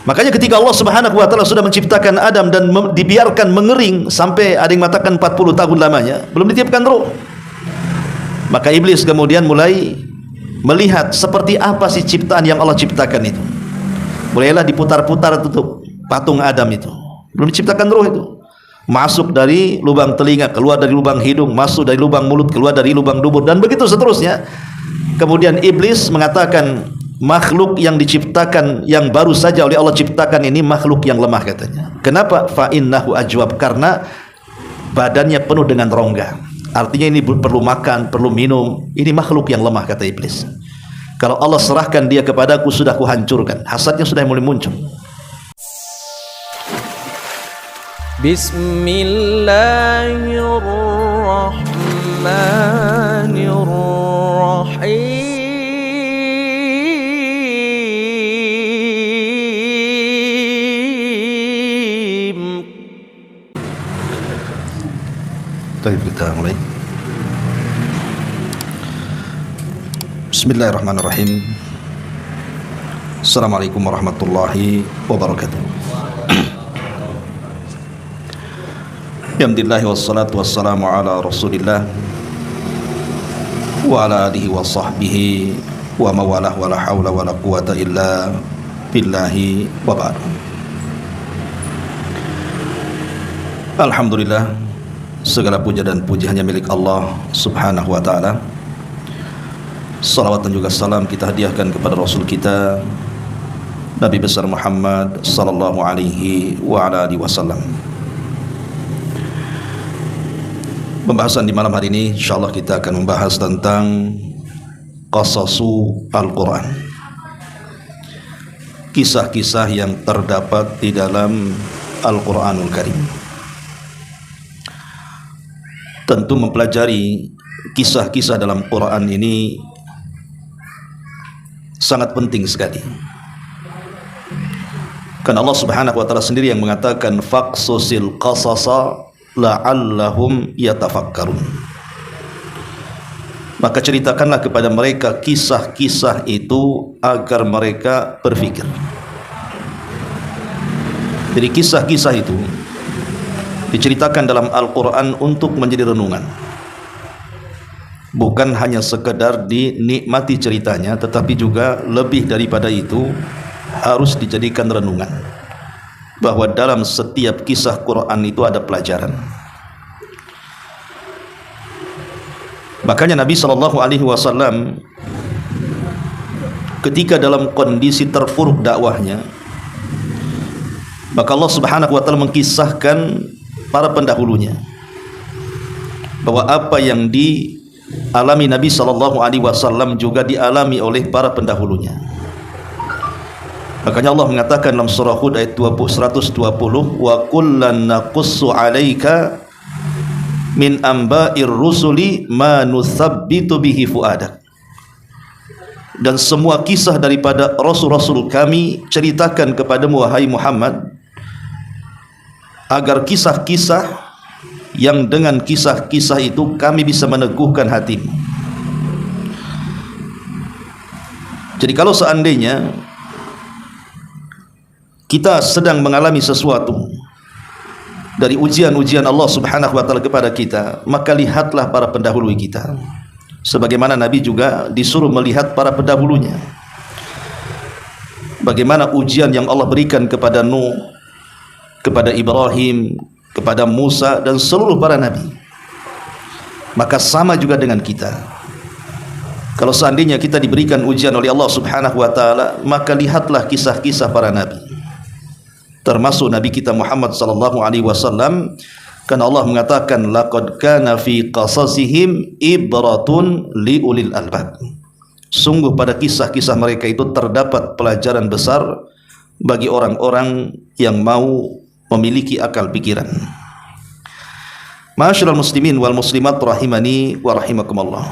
Makanya ketika Allah Subhanahu wa taala sudah menciptakan Adam dan dibiarkan mengering sampai ada yang mengatakan 40 tahun lamanya, belum ditiupkan ruh. Maka iblis kemudian mulai melihat seperti apa sih ciptaan yang Allah ciptakan itu. Mulailah diputar-putar tutup patung Adam itu. Belum diciptakan ruh itu. Masuk dari lubang telinga, keluar dari lubang hidung, masuk dari lubang mulut, keluar dari lubang dubur, dan begitu seterusnya. Kemudian iblis mengatakan makhluk yang diciptakan, yang baru saja oleh Allah ciptakan ini makhluk yang lemah katanya. Kenapa? Fa innahu ajwab, karena badannya penuh dengan rongga. Artinya ini perlu makan, perlu minum. Ini makhluk yang lemah kata iblis. Kalau Allah serahkan dia kepadaku, sudah kuhancurkan. Hasadnya sudah mulai muncul. Bismillahirrahmanirrahim. Baik, kita mulai. Bismillahirrahmanirrahim. Assalamualaikum warahmatullahi wabarakatuh. Alhamdulillah wassalatu wassalamu ala Rasulillah wa ala alihi wa sahbihi wa mawalah wa la hawla wa la quwata illa billahi wa ba'd. Alhamdulillah, segala puja dan puji hanya milik Allah Subhanahu wa ta'ala. Salawat dan juga salam kita hadiahkan kepada Rasul kita Nabi besar Muhammad sallallahu alaihi wa ala alihi wasallam. Pembahasan di malam hari ini insyaallah kita akan membahas tentang qasasu Al-Quran, kisah-kisah yang terdapat di dalam Al-Quranul Karim. Tentu mempelajari kisah-kisah dalam Quran ini sangat penting sekali. Karena Allah Subhanahu wa taala sendiri yang mengatakan faqsusil qasasa la'allahum yatafakkarun. Maka ceritakanlah kepada mereka kisah-kisah itu agar mereka berfikir. Jadi kisah-kisah itu diceritakan dalam Al-Quran untuk menjadi renungan, bukan hanya sekedar dinikmati ceritanya, tetapi juga lebih daripada itu harus dijadikan renungan, bahwa dalam setiap kisah Quran itu ada pelajaran. Makanya Nabi SAW ketika dalam kondisi terpuruk dakwahnya, maka Allah Subhanahu wa taala mengkisahkan para pendahulunya, bahwa apa yang dialami Nabi SAW juga dialami oleh para pendahulunya. Makanya Allah mengatakan dalam surah Hud ayat 120, wa kullan naqussu 'alaika min amba'ir rusuli ma nuthabbitu bihi fuadak. Dan semua kisah daripada rasul-rasul kami ceritakan kepadamu wahai Muhammad, agar kisah-kisah yang dengan kisah-kisah itu kami bisa meneguhkan hatimu. Jadi kalau seandainya kita sedang mengalami sesuatu dari ujian-ujian Allah Subhanahu wa taala kepada kita, maka lihatlah para pendahulu kita. Sebagaimana Nabi juga disuruh melihat para pendahulunya. Bagaimana ujian yang Allah berikan kepada Nuh, kepada Ibrahim, kepada Musa dan seluruh para nabi. Maka sama juga dengan kita. Kalau seandainya kita diberikan ujian oleh Allah Subhanahu wa taala, maka lihatlah kisah-kisah para nabi. Termasuk Nabi kita Muhammad sallallahu alaihi wasallam, karena Allah mengatakan laqad kana fi qasasihim ibratun liulil albab. Sungguh pada kisah-kisah mereka itu terdapat pelajaran besar bagi orang-orang yang mau memiliki akal pikiran. Ma'asyiral muslimin wal muslimat rahimani wa rahimakumullah.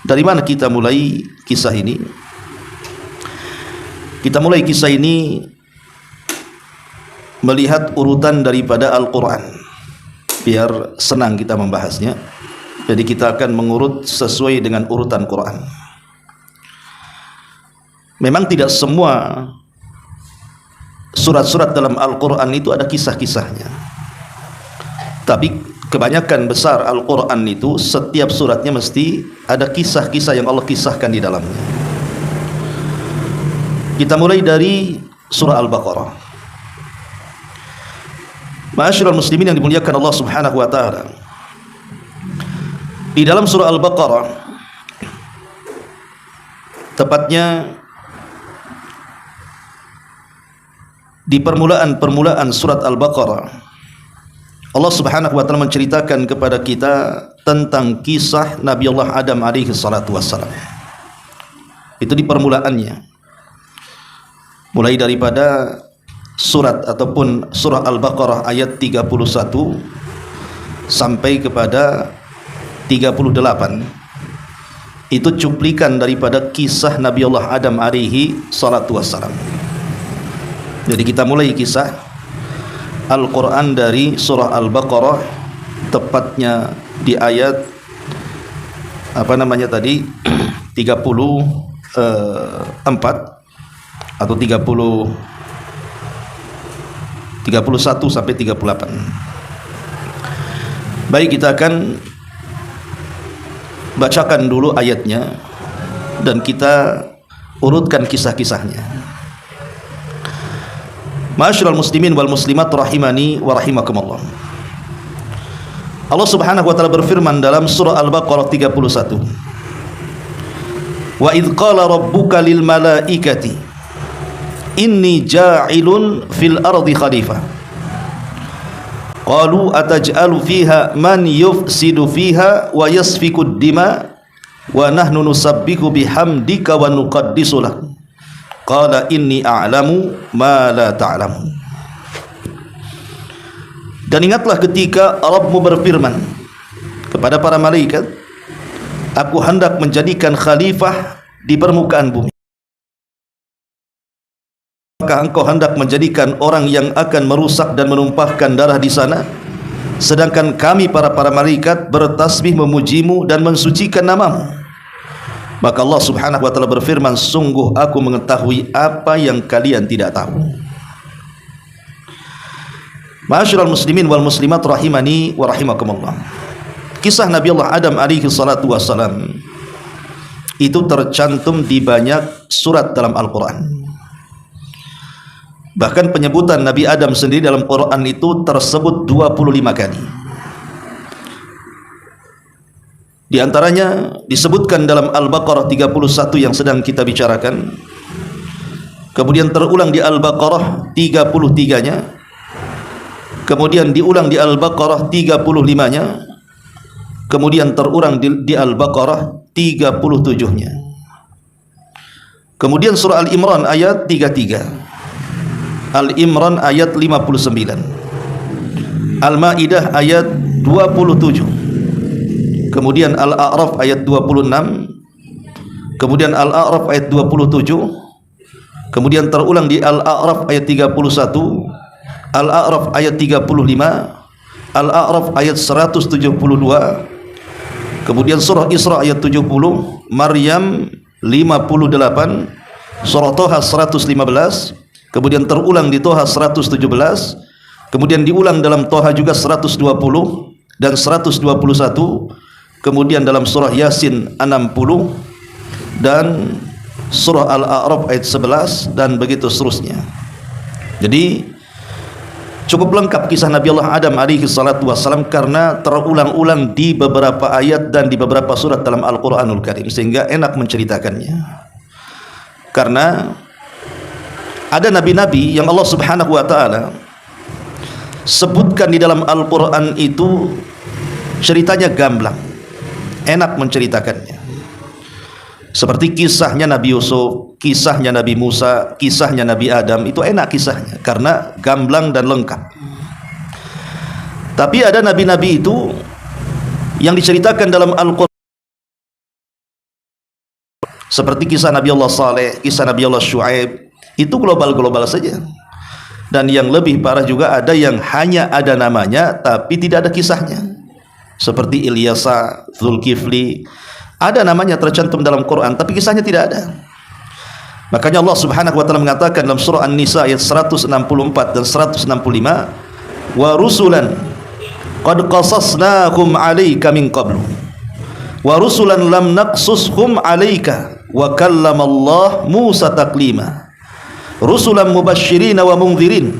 Dari mana kita mulai kisah ini? Kita mulai kisah ini melihat urutan daripada Al-Quran, biar senang kita membahasnya. Jadi kita akan mengurut sesuai dengan urutan Quran. Memang tidak semua surat-surat dalam Al-Quran itu ada kisah-kisahnya. Tapi kebanyakan besar Al-Quran itu setiap suratnya mesti ada kisah-kisah yang Allah kisahkan di dalamnya. Kita mulai dari surah Al-Baqarah. Ma'asyiral muslimin yang dimuliakan Allah Subhanahu wa taala. Di dalam surah Al-Baqarah, tepatnya di permulaan surat Al-Baqarah, Allah Subhanahu wa taala menceritakan kepada kita tentang kisah Nabi Allah Adam alaihi salatu wassalam. Itu di permulaannya. Mulai daripada surat ataupun surah Al-Baqarah ayat 31 sampai kepada 38. Itu cuplikan daripada kisah Nabi Allah Adam alaihi salatu wassalam. Jadi kita mulai kisah Al-Quran dari surah Al-Baqarah, tepatnya di ayat 34 atau 31 sampai 38. Baik, kita akan bacakan dulu ayatnya dan kita urutkan kisah-kisahnya. Ma'asyiral muslimin wal muslimat rahimani wa rahimakumullah. Allah Subhanahu wa taala berfirman dalam surah Al-Baqarah 31. Wa idz qala rabbuka lil malaikati inni ja'ilun fil ardi khalifah. Qalu ataj'alu fiha man yufsidu fiha wa yasfiku dima wa nahnu nusabbihu bihamdika wa nuqaddisu lak. Qala inni a'lamu ma la ta'lamun. Dan ingatlah ketika Rabbmu berfirman kepada para malaikat, aku hendak menjadikan khalifah di permukaan bumi. Apakah engkau hendak menjadikan orang yang akan merusak dan menumpahkan darah di sana, sedangkan kami para malaikat bertasbih memujimu dan mensucikan namamu? Maka Allah Subhanahu wa taala berfirman, sungguh aku mengetahui apa yang kalian tidak tahu. Ma'asyiral muslimin wal muslimat rahimani wa rahimakumullah. Kisah Nabi Allah Adam alaihi salatu wassalam itu tercantum di banyak surat dalam Al-Quran. Bahkan penyebutan Nabi Adam sendiri dalam Quran itu tersebut 25 kali. Di antaranya disebutkan dalam Al-Baqarah 31 yang sedang kita bicarakan. Kemudian terulang di Al-Baqarah 33-nya. Kemudian diulang di Al-Baqarah 35-nya. Kemudian terulang di Al-Baqarah 37-nya. Kemudian surah Al-Imran ayat 33. Al-Imran ayat 59, Al-Maidah ayat 27, kemudian Al-A'raf ayat 26, kemudian Al-A'raf ayat 27, kemudian terulang di Al-A'raf ayat 31, Al-A'raf ayat 35, Al-A'raf ayat 172, kemudian surah Isra ayat 70, Maryam 58, surah Toha 115, kemudian terulang di Toha 117, kemudian diulang dalam Toha juga 120 dan 121, kemudian dalam surah Yasin 60 dan surah Al-A'raf ayat 11 dan begitu seterusnya. Jadi cukup lengkap kisah Nabi Allah Adam alaihi salatu wassalam karena terulang-ulang di beberapa ayat dan di beberapa surat dalam Al-Quranul Karim, sehingga enak menceritakannya. Karena ada nabi-nabi yang Allah Subhanahu wa taala sebutkan di dalam Al-Quran itu ceritanya gamblang, enak menceritakannya. Seperti kisahnya Nabi Yusuf, kisahnya Nabi Musa, kisahnya Nabi Adam, itu enak kisahnya karena gamblang dan lengkap. Tapi ada nabi-nabi itu yang diceritakan dalam Al-Quran, seperti kisah Nabi Allah Saleh, kisah Nabi Allah Syuaib, itu global-global saja. Dan yang lebih parah juga ada yang hanya ada namanya tapi tidak ada kisahnya, seperti Ilyasa, Zulkifli, ada namanya tercantum dalam Quran tapi kisahnya tidak ada. Makanya Allah Subhanahu wa taala mengatakan dalam surah An-Nisa ayat 164 dan 165, wa rusulan qad qasasnahum 'alaika min qablu wa rusulan lam naqsushum 'alaika wa kallamallahu Musa taklima rusulan mubasysyirin wa mundhirin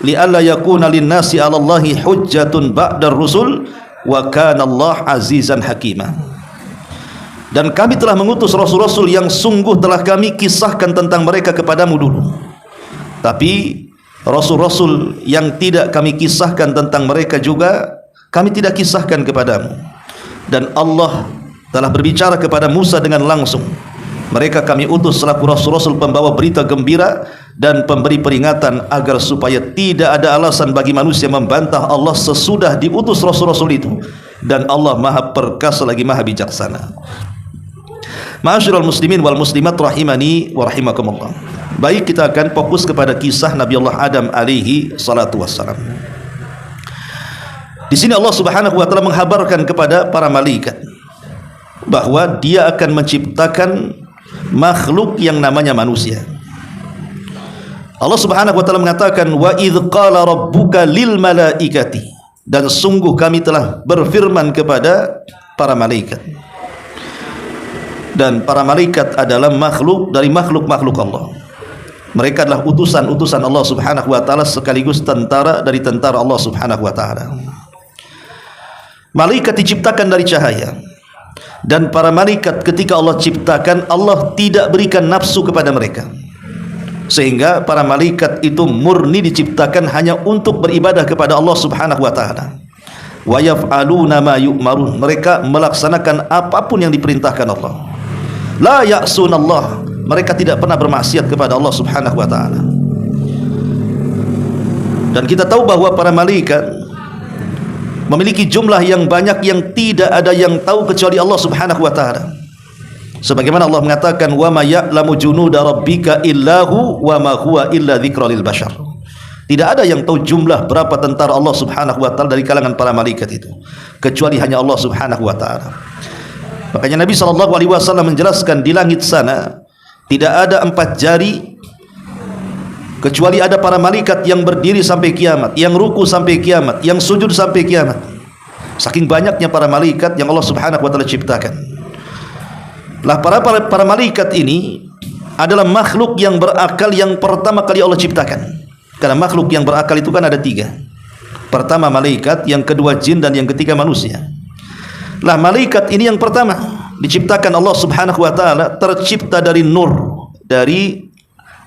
li'alla yakuna lin-nasi 'ala Allahi hujjatun ba'dar rusul wa kana Allah azizan hakima. Dan kami telah mengutus rasul-rasul yang sungguh telah kami kisahkan tentang mereka kepadamu dulu. Tapi rasul-rasul yang tidak kami kisahkan tentang mereka juga kami tidak kisahkan kepadamu. Dan Allah telah berbicara kepada Musa dengan langsung. Mereka kami utus selaku rasul-rasul pembawa berita gembira dan pemberi peringatan agar supaya tidak ada alasan bagi manusia membantah Allah sesudah diutus rasul-rasul itu. Dan Allah Maha Perkasa lagi Maha Bijaksana. Ma'asyiral muslimin wal muslimat rahimani wa rahimakumullah. Baik, kita akan fokus kepada kisah Nabi Allah Adam alaihi salatu wassalam. Di sini Allah Subhanahu wa taala menghabarkan kepada para malaikat bahwa Dia akan menciptakan makhluk yang namanya manusia. Allah Subhanahu wa taala mengatakan, wa idz qala rabbuka lil malaikati, dan sungguh kami telah berfirman kepada para malaikat. Dan para malaikat adalah makhluk dari makhluk-makhluk Allah. Mereka adalah utusan-utusan Allah Subhanahu wa taala sekaligus tentara dari tentara Allah Subhanahu wa taala. Malaikat diciptakan dari cahaya. Dan para malaikat ketika Allah ciptakan, Allah tidak berikan nafsu kepada mereka. Sehingga para malaikat itu murni diciptakan hanya untuk beribadah kepada Allah Subhanahu wa taala. Wa yaf'aluna ma yu'marun. Mereka melaksanakan apapun yang diperintahkan Allah. La ya'sunallah, mereka tidak pernah bermaksiat kepada Allah Subhanahu wa taala. Dan kita tahu bahwa para malaikat memiliki jumlah yang banyak yang tidak ada yang tahu kecuali Allah Subhanahu wa taala. Sebagaimana Allah mengatakan, wa ma ya'lamu junuda rabbika illahu wa ma huwa illa dzikra lil bashar. Tidak ada yang tahu jumlah berapa tentara Allah Subhanahu wa taala dari kalangan para malaikat itu kecuali hanya Allah Subhanahu wa taala. Makanya Nabi SAW menjelaskan di langit sana tidak ada 4 jari kecuali ada para malaikat yang berdiri sampai kiamat, yang ruku sampai kiamat, yang sujud sampai kiamat. Saking banyaknya para malaikat yang Allah Subhanahu wa taala ciptakan. Lah para malaikat ini adalah makhluk yang berakal yang pertama kali Allah ciptakan. Karena makhluk yang berakal itu kan ada 3. Pertama malaikat, yang kedua jin, dan yang ketiga manusia. Lah malaikat ini yang pertama diciptakan Allah Subhanahu wa taala, tercipta dari nur, dari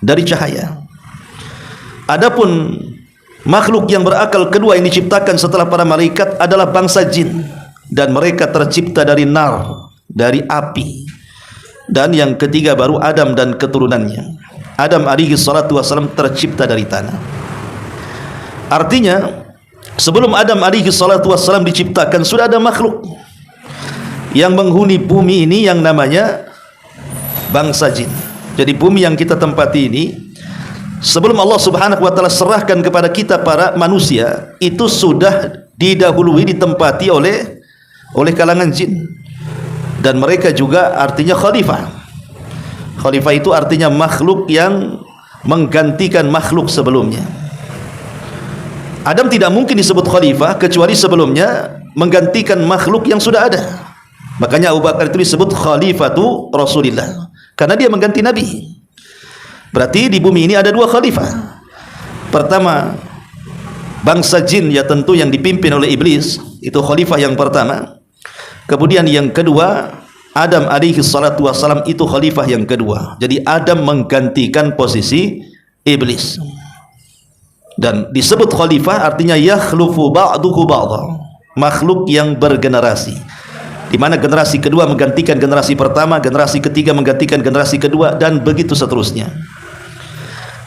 cahaya. Adapun makhluk yang berakal kedua yang diciptakan setelah para malaikat adalah bangsa jin, dan mereka tercipta dari nar, dari api. Dan yang ketiga baru Adam dan keturunannya. Adam alaihi salatu wassalam tercipta dari tanah. Artinya sebelum Adam alaihi salatu wassalam diciptakan sudah ada makhluk yang menghuni bumi ini yang namanya bangsa jin. Jadi bumi yang kita tempati ini sebelum Allah Subhanahu wa taala serahkan kepada kita para manusia, itu sudah didahului ditempati oleh kalangan jin. Dan mereka juga artinya khalifah. Khalifah itu artinya makhluk yang menggantikan makhluk sebelumnya. Adam tidak mungkin disebut khalifah kecuali sebelumnya menggantikan makhluk yang sudah ada. Makanya Abu Bakar itu disebut khalifatu Rasulillah, karena dia mengganti Nabi. Berarti di bumi ini ada 2 khalifah. Pertama bangsa jin, ya tentu yang dipimpin oleh iblis, itu khalifah yang pertama. Kemudian yang kedua Adam alaihi salatu wassalam, itu khalifah yang kedua. Jadi Adam menggantikan posisi iblis. Dan disebut khalifah artinya yakhlufu ba'duhu ba'dha, makhluk yang bergenerasi, di mana generasi kedua menggantikan generasi pertama, generasi ketiga menggantikan generasi kedua, dan begitu seterusnya.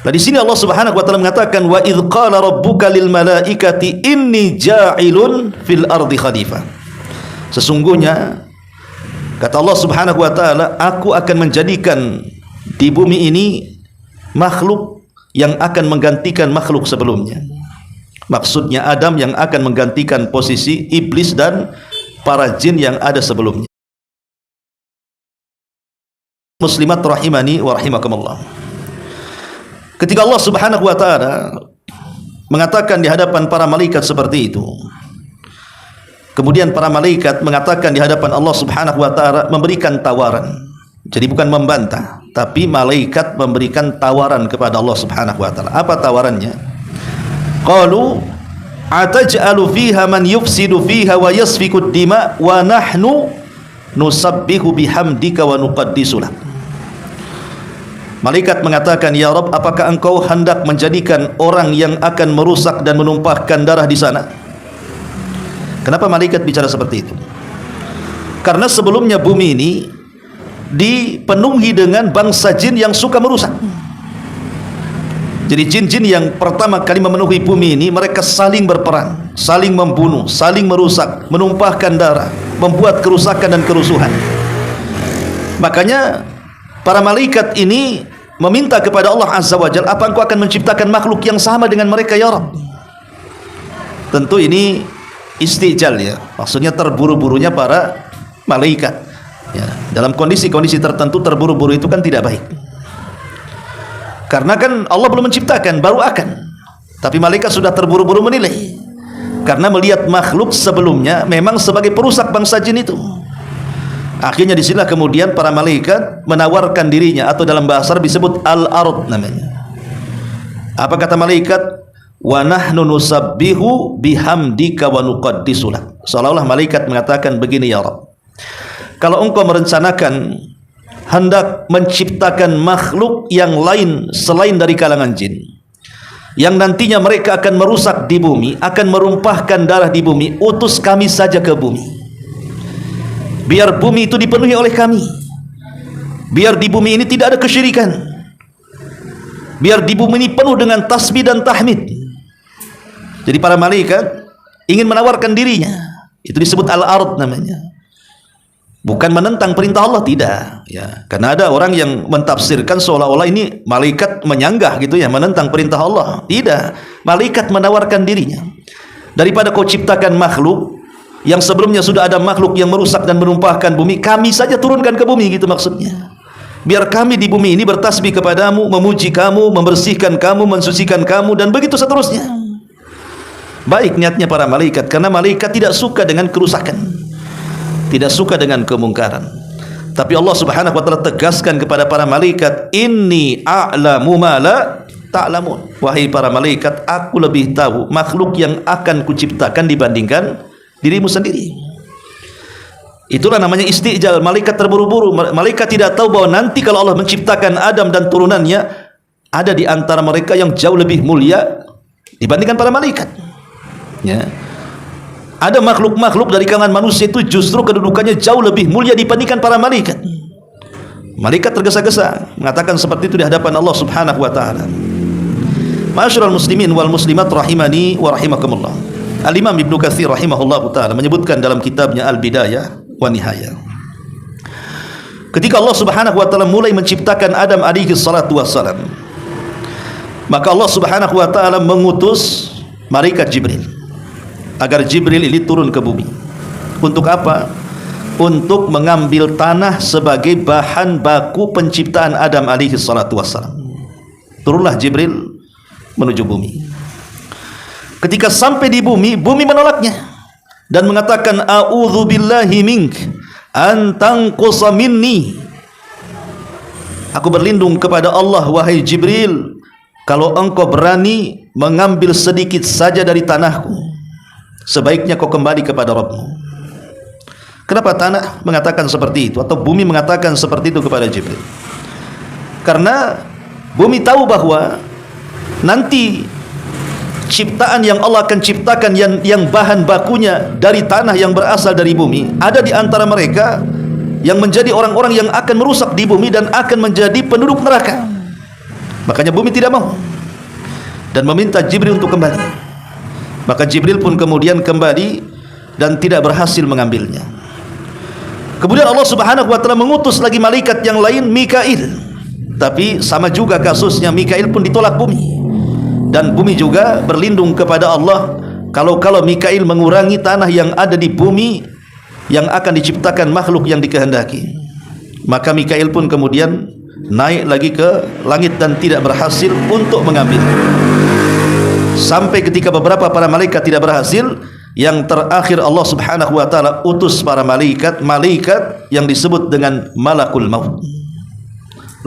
Nah di sini Allah Subhanahu wa taala mengatakan, wa idz qala rabbuka lil malaikati inni ja'ilun fil ardi khalifah. Sesungguhnya kata Allah Subhanahu wa taala, aku akan menjadikan di bumi ini makhluk yang akan menggantikan makhluk sebelumnya. Maksudnya Adam yang akan menggantikan posisi iblis dan para jin yang ada sebelumnya. Muslimat rahimani wa rahimakumullah. Ketika Allah Subhanahu wa taala mengatakan di hadapan para malaikat seperti itu, kemudian para malaikat mengatakan di hadapan Allah Subhanahu wa taala, memberikan tawaran. Jadi bukan membantah, tapi malaikat memberikan tawaran kepada Allah Subhanahu wa taala. Apa tawarannya? Qalu ataj'alu fiha man yufsidu fiha wa yasfiku ad-dima wa nahnu nusabbihu bihamdika wa nuqaddisu lak. Malaikat mengatakan, ya Rabb, apakah engkau hendak menjadikan orang yang akan merusak dan menumpahkan darah di sana? Kenapa malaikat bicara seperti itu? Karena sebelumnya bumi ini dipenuhi dengan bangsa jin yang suka merusak. Jadi jin-jin yang pertama kali memenuhi bumi ini, mereka saling berperang, saling membunuh, saling merusak, menumpahkan darah, membuat kerusakan dan kerusuhan. Makanya para malaikat ini meminta kepada Allah Azza wa Jalla, apa engkau akan menciptakan makhluk yang sama dengan mereka ya Rabb? Tentu ini istijal ya, maksudnya terburu-burunya para malaikat ya. Dalam kondisi-kondisi tertentu terburu-buru itu kan tidak baik, karena kan Allah belum menciptakan, baru akan. Tapi malaikat sudah terburu-buru menilai, karena melihat makhluk sebelumnya memang sebagai perusak bangsa jin itu. Akhirnya disinilah kemudian para malaikat menawarkan dirinya, atau dalam bahasa Arab disebut al-ard namanya. Apa kata malaikat? Wa nahnu nusabbihu bihamdika wa nuqaddisu lak. Seolah-olah malaikat mengatakan begini, ya Rabb, kalau engkau merencanakan hendak menciptakan makhluk yang lain selain dari kalangan jin, yang nantinya mereka akan merusak di bumi, akan merumpahkan darah di bumi, utus kami saja ke bumi. Biar bumi itu dipenuhi oleh kami, biar di bumi ini tidak ada kesyirikan, biar di bumi ini penuh dengan tasbih dan tahmid. Jadi para malaikat ingin menawarkan dirinya, itu disebut al-ard namanya. Bukan menentang perintah Allah, tidak ya. Karena ada orang yang mentafsirkan seolah-olah ini malaikat menyanggah gitu ya, menentang perintah Allah. Tidak, malaikat menawarkan dirinya. Daripada kau ciptakan makhluk yang sebelumnya sudah ada makhluk yang merusak dan menumpahkan bumi, kami saja turunkan ke bumi, gitu maksudnya. Biar kami di bumi ini bertasbih kepadamu, memuji kamu, membersihkan kamu, mensucikan kamu, dan begitu seterusnya. Baik niatnya para malaikat, karena malaikat tidak suka dengan kerusakan, tidak suka dengan kemungkaran. Tapi Allah Subhanahu wa taala tegaskan kepada para malaikat, inni a'lamu ma la ta'lamun. Wahai para malaikat, aku lebih tahu makhluk yang akan kuciptakan dibandingkan dirimu sendiri. Itulah namanya istijal. Malaikat terburu-buru. Malaikat tidak tahu bahwa nanti kalau Allah menciptakan Adam dan turunannya, ada di antara mereka yang jauh lebih mulia dibandingkan para malaikat ya. Ada makhluk-makhluk dari kalangan manusia itu justru kedudukannya jauh lebih mulia dibandingkan para malaikat. Malaikat tergesa-gesa mengatakan seperti itu di hadapan Allah Subhanahu wa taala. Ma'asyiral muslimin wal muslimat rahimani wa rahimakumullah. Al-Imam Ibnu Katsir rahimahullahu taala menyebutkan dalam kitabnya Al-Bidayah wa Nihayah, ketika Allah Subhanahu wa taala mulai menciptakan Adam alaihi salatu wassalam, maka Allah Subhanahu wa taala mengutus malaikat Jibril agar Jibril ini turun ke bumi. Untuk apa? Untuk mengambil tanah sebagai bahan baku penciptaan Adam alaihi salatu wassalam. Turunlah Jibril menuju bumi. Ketika sampai di bumi, bumi menolaknya dan mengatakan, a'udzu billahi mink an tanqusa minni. Aku berlindung kepada Allah, wahai Jibril, kalau engkau berani mengambil sedikit saja dari tanahku, sebaiknya kau kembali kepada Rabbmu. Kenapa tanah mengatakan seperti itu, atau bumi mengatakan seperti itu kepada Jibril? Karena bumi tahu bahwa nanti ciptaan yang Allah akan ciptakan yang bahan bakunya dari tanah yang berasal dari bumi, ada di antara mereka yang menjadi orang-orang yang akan merusak di bumi dan akan menjadi penduduk neraka. Makanya bumi tidak mau dan meminta Jibril untuk kembali. Maka Jibril pun kemudian kembali dan tidak berhasil mengambilnya. Kemudian Allah Subhanahu wa taala mengutus lagi malaikat yang lain, Mikail. Tapi sama juga kasusnya, Mikail pun ditolak bumi. Dan bumi juga berlindung kepada Allah, kalau Mikail mengurangi tanah yang ada di bumi yang akan diciptakan makhluk yang dikehendaki. Maka Mikail pun kemudian naik lagi ke langit dan tidak berhasil untuk mengambil. Sampai ketika beberapa para malaikat tidak berhasil, yang terakhir Allah Subhanahu wa taala utus para malaikat yang disebut dengan malakul maut.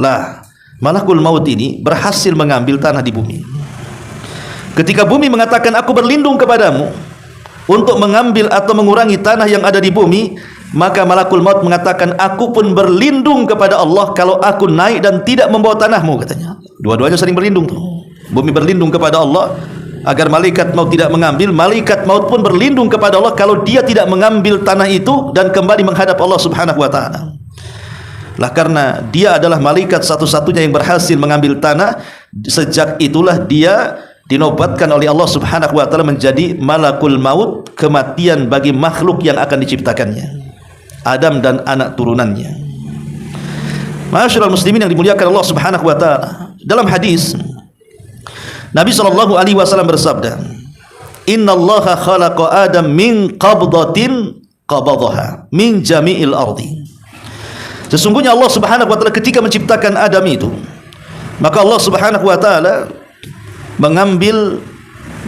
Lah, malakul maut ini berhasil mengambil tanah di bumi. Ketika bumi mengatakan aku berlindung kepadamu untuk mengambil atau mengurangi tanah yang ada di bumi, maka malakul maut mengatakan aku pun berlindung kepada Allah kalau aku naik dan tidak membawa tanahmu, katanya. Dua-duanya saling berlindung tuh. Bumi berlindung kepada Allah agar malaikat maut tidak mengambil, malaikat maut pun berlindung kepada Allah kalau dia tidak mengambil tanah itu dan kembali menghadap Allah Subhanahu wa taala. Lah, karena dia adalah malaikat satu-satunya yang berhasil mengambil tanah, sejak itulah dia dinobatkan oleh Allah Subhanahu wa taala menjadi malakul maut, kematian bagi makhluk yang akan diciptakannya, Adam dan anak turunannya. Ma'asyiral muslimin yang dimuliakan Allah Subhanahu wa taala, dalam hadis Nabi SAW bersabda, Innallaha khalaqa Adam min qabdatin qabadaha min jami'il ardi. Sesungguhnya Allah Subhanahu wa taala ketika menciptakan Adam itu, maka Allah Subhanahu wa taala mengambil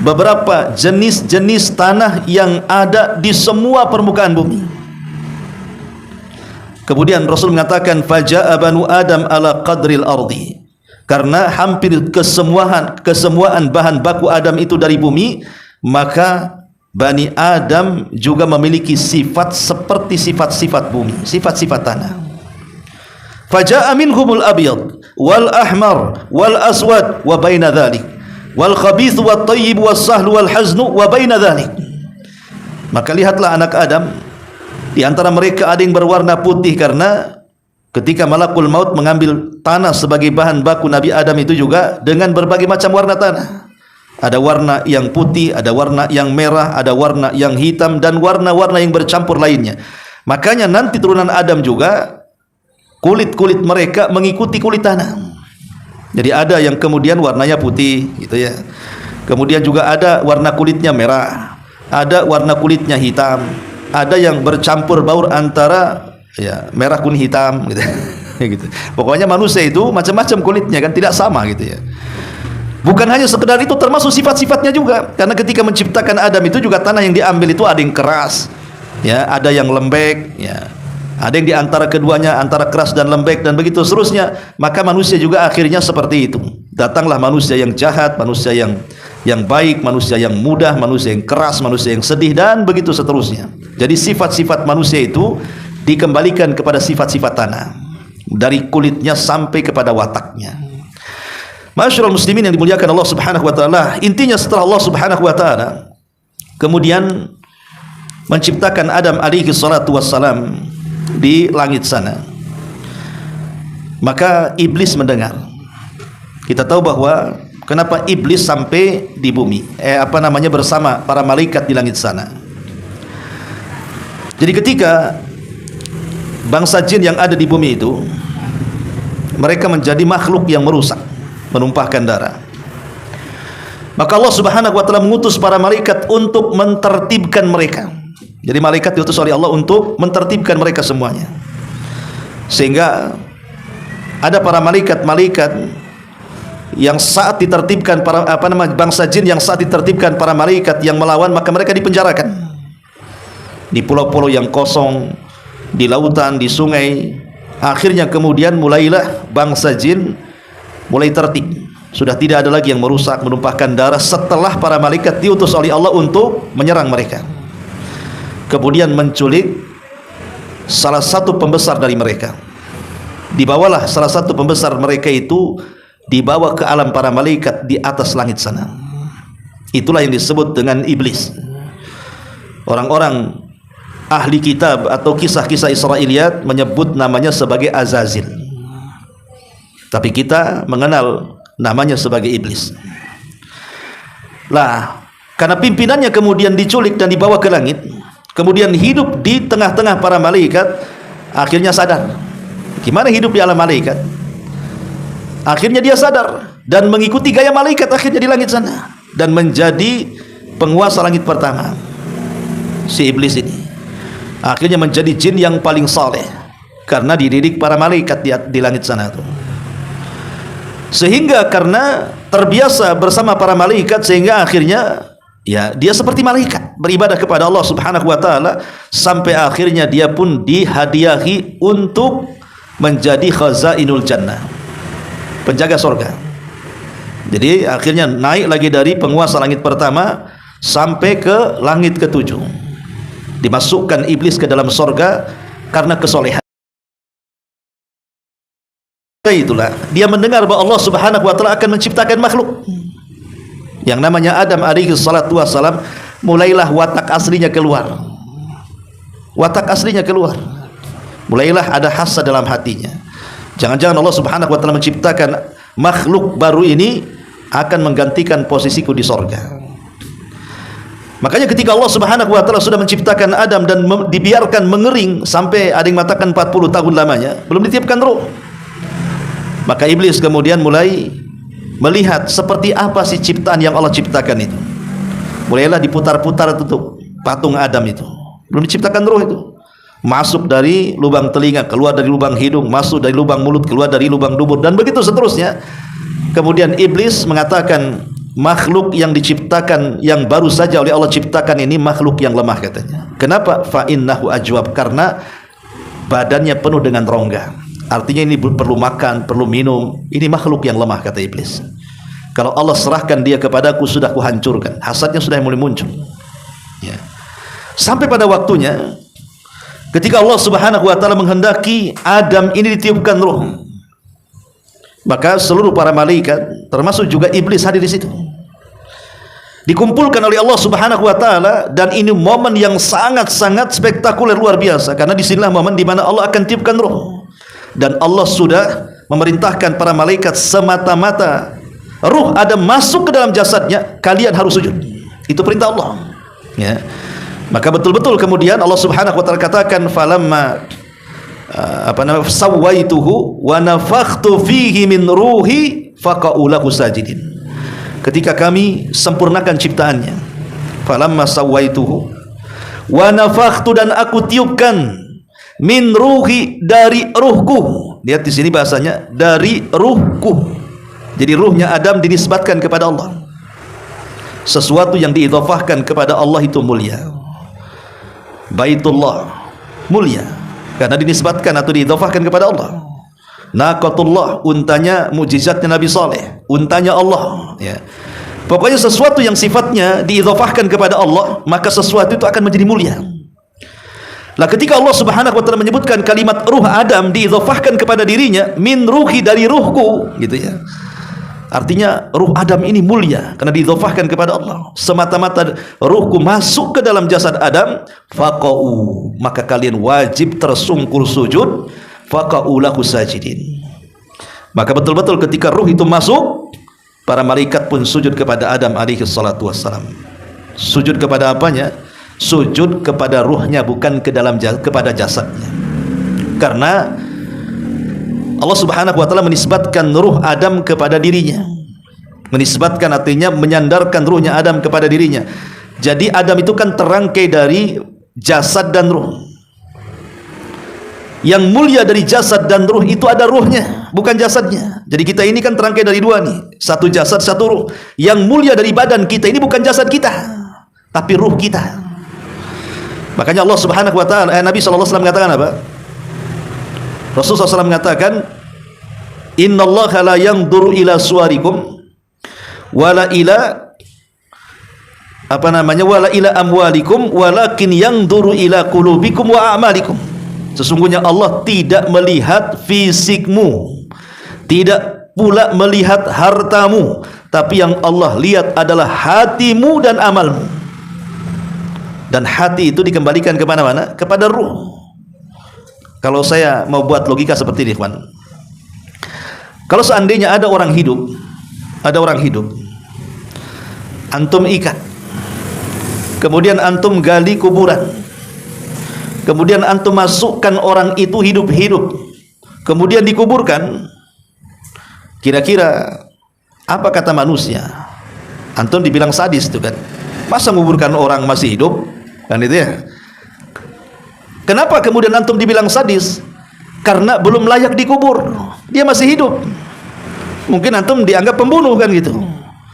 beberapa jenis-jenis tanah yang ada di semua permukaan bumi. Kemudian Rasul mengatakan, faja'a banu Adam ala qadril ardi. Karena hampir kesemuaan bahan baku Adam itu dari bumi, maka Bani Adam juga memiliki sifat seperti sifat-sifat bumi, sifat-sifat tanah. Faja'a minhumul abyad wal ahmar wal aswad wa baina dhalik wal khabith wat tayyib was sahlu wal haznu wa baina dhalik. Maka lihatlah anak Adam, di antara mereka ada yang berwarna putih karena ketika malakul maut mengambil tanah sebagai bahan baku Nabi Adam itu juga dengan berbagai macam warna tanah. Ada warna yang putih, ada warna yang merah, ada warna yang hitam, dan warna-warna yang bercampur lainnya. Makanya nanti turunan Adam juga kulit-kulit mereka mengikuti kulit tanah. Jadi ada yang kemudian warnanya putih gitu ya. Kemudian juga ada warna kulitnya merah, ada warna kulitnya hitam, ada yang bercampur baur antara ya merah kuning hitam gitu. Gitu. Pokoknya manusia itu macam-macam kulitnya kan, tidak sama gitu ya. Bukan hanya sekedar itu, termasuk sifat-sifatnya juga. Karena ketika menciptakan Adam itu juga tanah yang diambil itu ada yang keras, ya, ada yang lembek, ya. Ada yang di antara keduanya, antara keras dan lembek dan begitu seterusnya. Maka manusia juga akhirnya seperti itu. Datanglah manusia yang jahat, manusia yang baik, manusia yang mudah, manusia yang keras, manusia yang sedih, dan begitu seterusnya. Jadi sifat-sifat manusia itu dikembalikan kepada sifat-sifat tanah, dari kulitnya sampai kepada wataknya. Ma'asyiral muslimin yang dimuliakan Allah Subhanahu wa taala, intinya setelah Allah Subhanahu wa taala kemudian menciptakan Adam alaihi salatu wassalam di langit sana, maka iblis mendengar. Kita tahu bahwa kenapa iblis sampai di bumi, bersama para malaikat di langit sana. Jadi ketika bangsa jin yang ada di bumi itu, mereka menjadi makhluk yang merusak, menumpahkan darah. Maka Allah Subhanahu wa taala mengutus para malaikat untuk mentertibkan mereka. Jadi malaikat diutus oleh Allah untuk mentertibkan mereka semuanya. Sehingga ada para malaikat yang saat ditertibkan bangsa jin yang saat ditertibkan para malaikat yang melawan, maka mereka dipenjarakan di pulau-pulau yang kosong, di lautan, di sungai. Akhirnya kemudian mulailah bangsa jin mulai tertib. Sudah tidak ada lagi yang merusak, menumpahkan darah setelah para malaikat diutus oleh Allah untuk menyerang mereka. Kemudian menculik salah satu pembesar dari mereka. Dibawalah salah satu pembesar mereka itu, dibawa ke alam para malaikat di atas langit sana. Itulah yang disebut dengan iblis. Orang-orang ahli kitab atau kisah-kisah Israiliyat menyebut namanya sebagai Azazil, tapi kita mengenal namanya sebagai iblis. Lah, karena pimpinannya kemudian diculik dan dibawa ke langit, kemudian hidup di tengah-tengah para malaikat, akhirnya sadar. Gimana hidup di alam malaikat? Akhirnya dia sadar dan mengikuti gaya malaikat akhirnya di langit sana, dan menjadi penguasa langit pertama. Si iblis ini akhirnya menjadi jin yang paling saleh karena dididik para malaikat di langit sana itu. Sehingga karena terbiasa bersama para malaikat, sehingga akhirnya ya dia seperti malaikat beribadah kepada Allah Subhanahu wa taala, sampai akhirnya dia pun dihadiahi untuk menjadi khazainul jannah, penjaga surga. Jadi akhirnya naik lagi dari penguasa langit pertama sampai ke langit ketujuh. Dimasukkan iblis ke dalam surga karena kesolehan. Itulah dia mendengar bahwa Allah Subhanahu wa taala akan menciptakan makhluk yang namanya Adam alaihi salatu wassalam. Mulailah watak aslinya keluar. Watak aslinya keluar. Mulailah ada hasad dalam hatinya. Jangan-jangan Allah Subhanahu wa taala menciptakan makhluk baru ini akan menggantikan posisiku di sorga. Makanya ketika Allah Subhanahu wa taala sudah menciptakan Adam dan dibiarkan mengering sampai ada yang mengatakan 40 tahun lamanya, belum ditiupkan ruh, maka iblis kemudian mulai melihat seperti apa sih ciptaan yang Allah ciptakan itu. Mulailah diputar-putar tutup patung Adam itu. Belum diciptakan ruh itu. Masuk dari lubang telinga, keluar dari lubang hidung, masuk dari lubang mulut, keluar dari lubang dubur, dan begitu seterusnya. Kemudian iblis mengatakan makhluk yang diciptakan, yang baru saja oleh Allah ciptakan ini makhluk yang lemah, katanya. Kenapa? Fa innahu ajwab, karena badannya penuh dengan rongga. Artinya ini perlu makan, perlu minum. Ini makhluk yang lemah, kata iblis. Kalau Allah serahkan dia kepadaku, sudah kuhancurkan. Hasadnya sudah mulai muncul. Ya. Sampai pada waktunya ketika Allah Subhanahu wa taala menghendaki Adam ini ditiupkan ruh, maka seluruh para malaikat, termasuk juga iblis, hadir di situ. Dikumpulkan oleh Allah Subhanahu wa taala, dan ini momen yang sangat-sangat spektakuler, luar biasa, karena disinilah momen di mana Allah akan tiupkan ruh. Dan Allah sudah memerintahkan para malaikat, semata-mata ruh Adam masuk ke dalam jasadnya, kalian harus sujud. Itu perintah Allah. Ya. Maka betul-betul kemudian Allah Subhanahu wa taala katakan, falamma sawaituhu wa nafakhtu fihi min ruhi faqa'u lahu sajidin. Ketika kami sempurnakan ciptaannya, falamma sawaituhu wa nafakhtu, dan aku tiupkan, min ruhi, dari ruhku. Lihat di sini bahasanya dari ruhku. Jadi ruhnya Adam dinisbatkan kepada Allah. Sesuatu yang diidhafahkan kepada Allah itu mulia. Baitullah mulia karena dinisbatkan atau diidhafahkan kepada Allah. Naqatullah, untanya mukjizatnya Nabi Saleh, untanya Allah, ya. Pokoknya sesuatu yang sifatnya diidhafahkan kepada Allah, maka sesuatu itu akan menjadi mulia. Lah ketika Allah Subhanahu wa taala menyebutkan kalimat ruh Adam diidhafahkan kepada dirinya, min ruhi, dari ruhku, gitu ya. Artinya ruh Adam ini mulia karena diidhafahkan kepada Allah. Semata-mata ruhku masuk ke dalam jasad Adam, faqa'u, maka kalian wajib tersungkur sujud, faqa'u lahu sajidin. Maka betul-betul ketika ruh itu masuk, para malaikat pun sujud kepada Adam alaihi salatu wassalam. Sujud kepada apanya? Sujud kepada ruhnya, bukan ke dalam kepada jasadnya. Karena Allah Subhanahu wa taala menisbatkan ruh Adam kepada dirinya. Menisbatkan artinya menyandarkan ruhnya Adam kepada dirinya. Jadi Adam itu kan terangkai dari jasad dan ruh. Yang mulia dari jasad dan ruh itu ada ruhnya, bukan jasadnya. Jadi kita ini kan terangkai dari dua nih, satu jasad, satu ruh. Yang mulia dari badan kita ini bukan jasad kita, tapi ruh kita. Makanya Allah Subhanahu wa taala, Nabi sallallahu alaihi wasallam mengatakan apa? Rasulullah SAW mengatakan, innallaha la yanzuru ila suwarikum wala ila wala ila amwalikum walakin yanzuru ila qulubikum wa a'malikum. Sesungguhnya Allah tidak melihat fisikmu, tidak pula melihat hartamu, tapi yang Allah lihat adalah hatimu dan amalmu. Dan hati itu dikembalikan ke mana-mana? Kepada ruh. Kalau saya mau buat logika seperti ini, kawan. Kalau seandainya ada orang hidup, antum ikat, kemudian antum gali kuburan, kemudian antum masukkan orang itu hidup-hidup, kemudian dikuburkan, kira-kira apa kata manusia? Antum dibilang sadis itu kan? Masa menguburkan orang masih hidup? Kan itu ya. Kenapa kemudian antum dibilang sadis? Karena belum layak dikubur, dia masih hidup. Mungkin antum dianggap pembunuh kan gitu.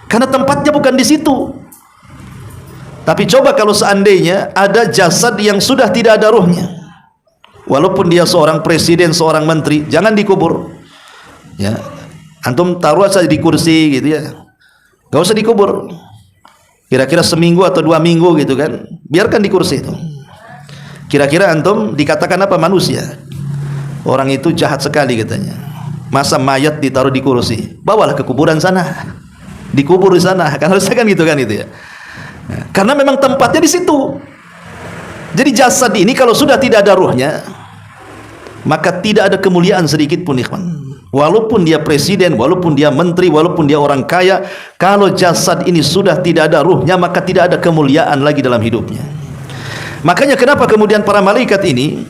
Karena tempatnya bukan di situ. Tapi coba kalau seandainya ada jasad yang sudah tidak ada ruhnya. Walaupun dia seorang presiden, seorang menteri, jangan dikubur. Ya. Antum taruh saja di kursi gitu ya. Gak usah dikubur. Kira-kira seminggu atau 2 minggu gitu kan. Biarkan di kursi itu. Kira-kira antum dikatakan apa manusia? Orang itu jahat sekali katanya. Masa mayat ditaruh di kursi? Bawalah ke kuburan sana. Dikubur di sana. Kan harusnya kan gitu kan itu ya. Karena memang tempatnya di situ. Jadi jasad ini kalau sudah tidak ada ruhnya, maka tidak ada kemuliaan sedikit pun, ikhwan. Walaupun dia presiden, walaupun dia menteri, walaupun dia orang kaya, kalau jasad ini sudah tidak ada ruhnya, maka tidak ada kemuliaan lagi dalam hidupnya. Makanya kenapa kemudian para malaikat ini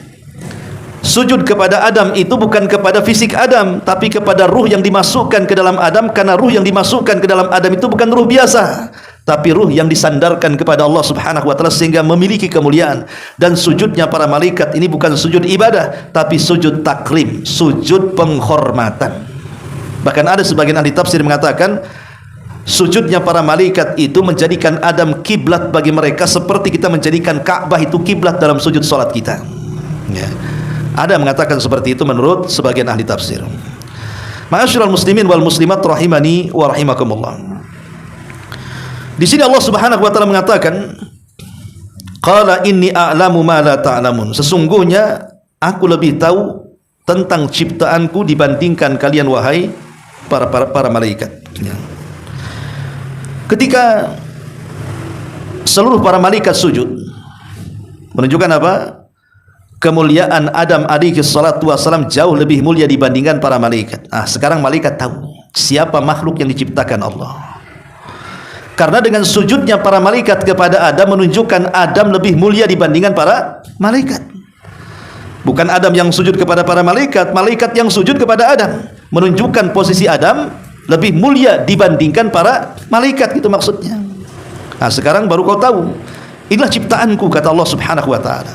sujud kepada Adam itu bukan kepada fisik Adam, tapi kepada ruh yang dimasukkan ke dalam Adam, karena ruh yang dimasukkan ke dalam Adam itu bukan ruh biasa, tapi ruh yang disandarkan kepada Allah Subhanahu wa taala sehingga memiliki kemuliaan. Dan sujudnya para malaikat ini bukan sujud ibadah, tapi sujud takrim, sujud penghormatan. Bahkan ada sebagian ahli tafsir mengatakan sujudnya para malaikat itu menjadikan Adam kiblat bagi mereka seperti kita menjadikan Ka'bah itu kiblat dalam sujud salat kita. Ya. Ada mengatakan seperti itu menurut sebagian ahli tafsir. Ma'asyiral muslimin wal muslimat rahimani wa rahimakumullah. Di sini Allah Subhanahu wa taala mengatakan, qala inni a'lamu ma la ta'lamun. Sesungguhnya aku lebih tahu tentang ciptaanku dibandingkan kalian wahai para malaikat. Ya. Ketika seluruh para malaikat sujud, menunjukkan apa? Kemuliaan Adam alaihi salatu wassalam jauh lebih mulia dibandingkan para malaikat. Sekarang malaikat tahu siapa makhluk yang diciptakan Allah. Karena dengan sujudnya para malaikat kepada Adam menunjukkan Adam lebih mulia dibandingkan para malaikat. Bukan Adam yang sujud kepada para malaikat, malaikat yang sujud kepada Adam, menunjukkan posisi Adam lebih mulia dibandingkan para malaikat, gitu maksudnya. Sekarang baru kau tahu, inilah ciptaanku, kata Allah Subhanahu wa taala.